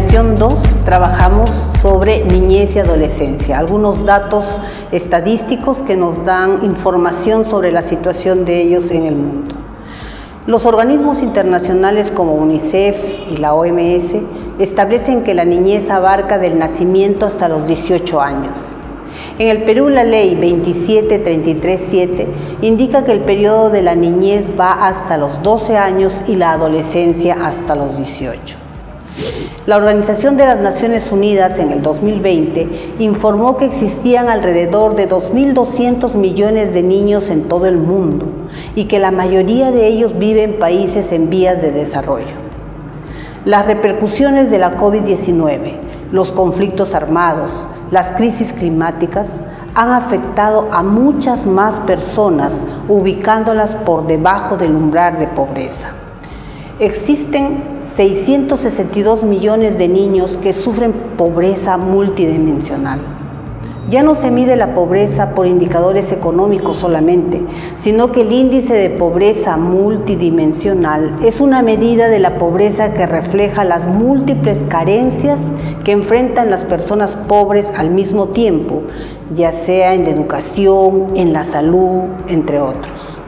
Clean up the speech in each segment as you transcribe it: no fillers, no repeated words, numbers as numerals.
sesión 2 trabajamos sobre niñez y adolescencia, algunos datos estadísticos que nos dan información sobre la situación de ellos en el mundo. Los organismos internacionales como UNICEF y la OMS establecen que la niñez abarca del nacimiento hasta los 18 años. En el Perú, la ley 27337 indica que el periodo de la niñez va hasta los 12 años y la adolescencia hasta los 18. La Organización de las Naciones Unidas en el 2020 informó que existían alrededor de 2.200 millones de niños en todo el mundo y que la mayoría de ellos viven en países en vías de desarrollo. Las repercusiones de la COVID-19, los conflictos armados, las crisis climáticas han afectado a muchas más personas, ubicándolas por debajo del umbral de pobreza. Existen 662 millones de niños que sufren pobreza multidimensional. Ya no se mide la pobreza por indicadores económicos solamente, sino que el índice de pobreza multidimensional es una medida de la pobreza que refleja las múltiples carencias que enfrentan las personas pobres al mismo tiempo, ya sea en la educación, en la salud, entre otros.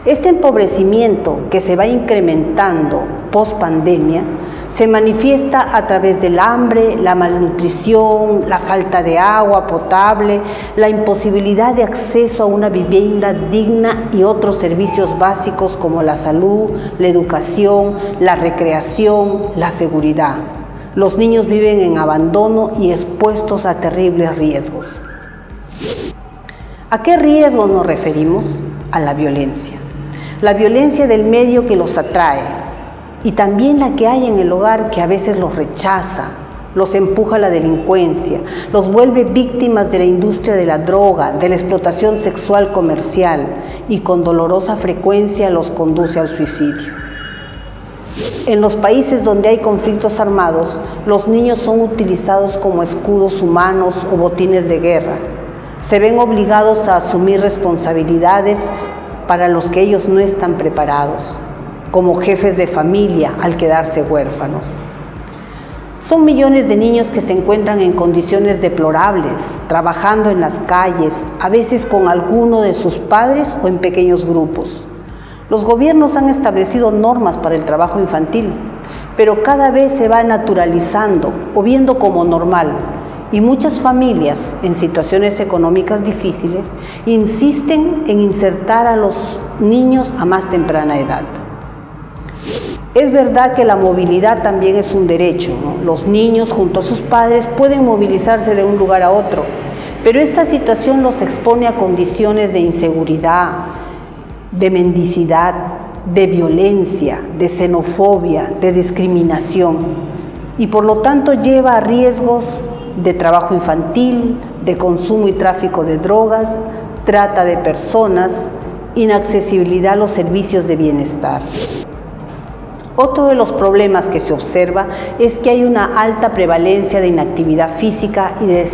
Este empobrecimiento que se va incrementando post-pandemia se manifiesta a través del hambre, la malnutrición, la falta de agua potable, la imposibilidad de acceso a una vivienda digna y otros servicios básicos como la salud, la educación, la recreación, la seguridad. Los niños viven en abandono y expuestos a terribles riesgos. ¿A qué riesgos nos referimos? A la violencia. La violencia del medio que los atrae y también la que hay en el hogar que a veces los rechaza, los empuja a la delincuencia, los vuelve víctimas de la industria de la droga, de la explotación sexual comercial y con dolorosa frecuencia los conduce al suicidio. En los países donde hay conflictos armados, los niños son utilizados como escudos humanos o botines de guerra. Se ven obligados a asumir responsabilidades para los que ellos no están preparados, como jefes de familia al quedarse huérfanos. Son millones de niños que se encuentran en condiciones deplorables, trabajando en las calles, a veces con alguno de sus padres o en pequeños grupos. Los gobiernos han establecido normas para el trabajo infantil, pero cada vez se va naturalizando o viendo como normal. Y muchas familias en situaciones económicas difíciles insisten en insertar a los niños a más temprana edad. Es verdad que la movilidad también es un derecho, ¿no? Los niños junto a sus padres pueden movilizarse de un lugar a otro, pero esta situación los expone a condiciones de inseguridad, de mendicidad, de violencia, de xenofobia, de discriminación y por lo tanto lleva a riesgos de trabajo infantil, de consumo y tráfico de drogas, trata de personas, inaccesibilidad a los servicios de bienestar. Otro de los problemas que se observa es que hay una alta prevalencia de inactividad física y de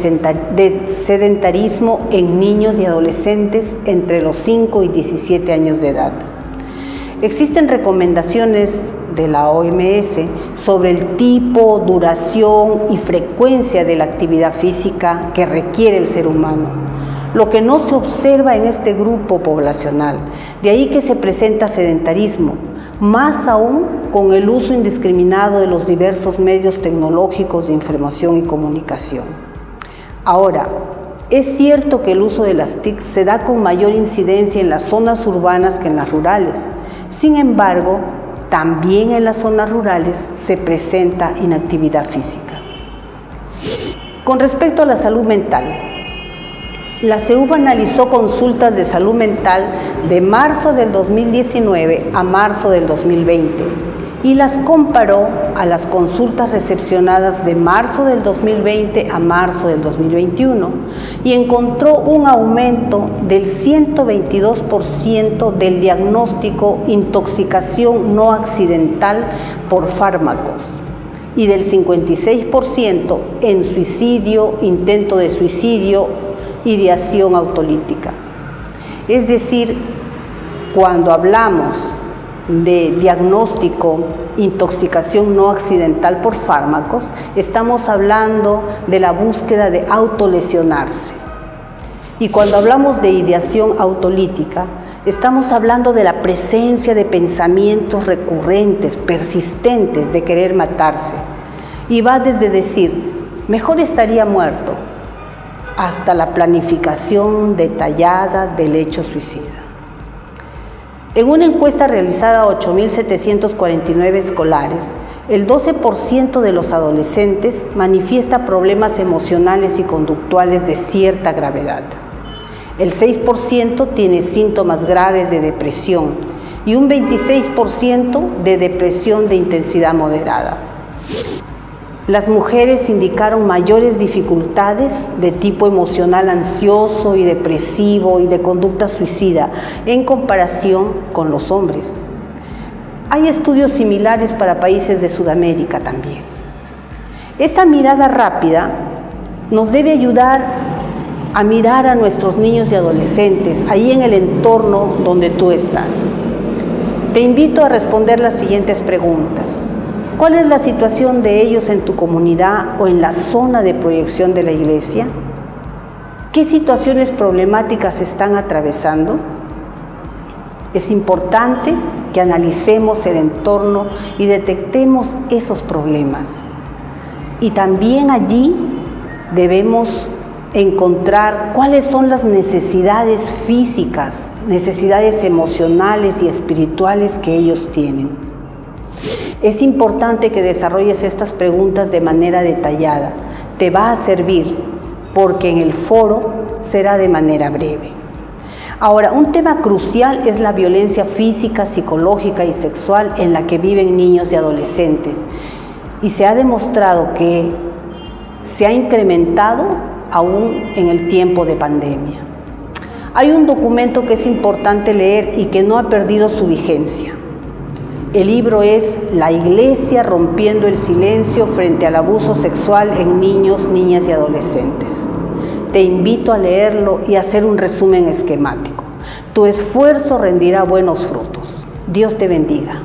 sedentarismo en niños y adolescentes entre los 5 y 17 años de edad. Existen recomendaciones de la OMS sobre el tipo, duración y frecuencia de la actividad física que requiere el ser humano, lo que no se observa en este grupo poblacional, de ahí que se presenta sedentarismo, más aún con el uso indiscriminado de los diversos medios tecnológicos de información y comunicación. Ahora, es cierto que el uso de las TIC se da con mayor incidencia en las zonas urbanas que en las rurales. Sin embargo, también en las zonas rurales se presenta inactividad física. Con respecto a la salud mental, la CEUV analizó consultas de salud mental de marzo del 2019 a marzo del 2020 y las comparó a las consultas recepcionadas de marzo del 2020 a marzo del 2021 y encontró un aumento del 122% del diagnóstico intoxicación no accidental por fármacos y del 56% en suicidio, intento de suicidio, ideación autolítica. Es decir, cuando hablamos de diagnóstico, intoxicación no accidental por fármacos, estamos hablando de la búsqueda de autolesionarse. Y cuando hablamos de ideación autolítica, estamos hablando de la presencia de pensamientos recurrentes, persistentes de querer matarse. Y va desde decir, mejor estaría muerto, hasta la planificación detallada del hecho suicida. En una encuesta realizada a 8.749 escolares, el 12% de los adolescentes manifiesta problemas emocionales y conductuales de cierta gravedad. El 6% tiene síntomas graves de depresión y un 26% de depresión de intensidad moderada. Las mujeres indicaron mayores dificultades de tipo emocional ansioso y depresivo y de conducta suicida en comparación con los hombres. Hay estudios similares para países de Sudamérica también. Esta mirada rápida nos debe ayudar a mirar a nuestros niños y adolescentes ahí en el entorno donde tú estás. Te invito a responder las siguientes preguntas. ¿Cuál es la situación de ellos en tu comunidad o en la zona de proyección de la iglesia? ¿Qué situaciones problemáticas están atravesando? Es importante que analicemos el entorno y detectemos esos problemas. Y también allí debemos encontrar cuáles son las necesidades físicas, necesidades emocionales y espirituales que ellos tienen. Es importante que desarrolles estas preguntas de manera detallada. Te va a servir porque en el foro será de manera breve. Ahora, un tema crucial es la violencia física, psicológica y sexual en la que viven niños y adolescentes. Y se ha demostrado que se ha incrementado aún en el tiempo de pandemia. Hay un documento que es importante leer y que no ha perdido su vigencia. El libro es La Iglesia rompiendo el silencio frente al abuso sexual en niños, niñas y adolescentes. Te invito a leerlo y a hacer un resumen esquemático. Tu esfuerzo rendirá buenos frutos. Dios te bendiga.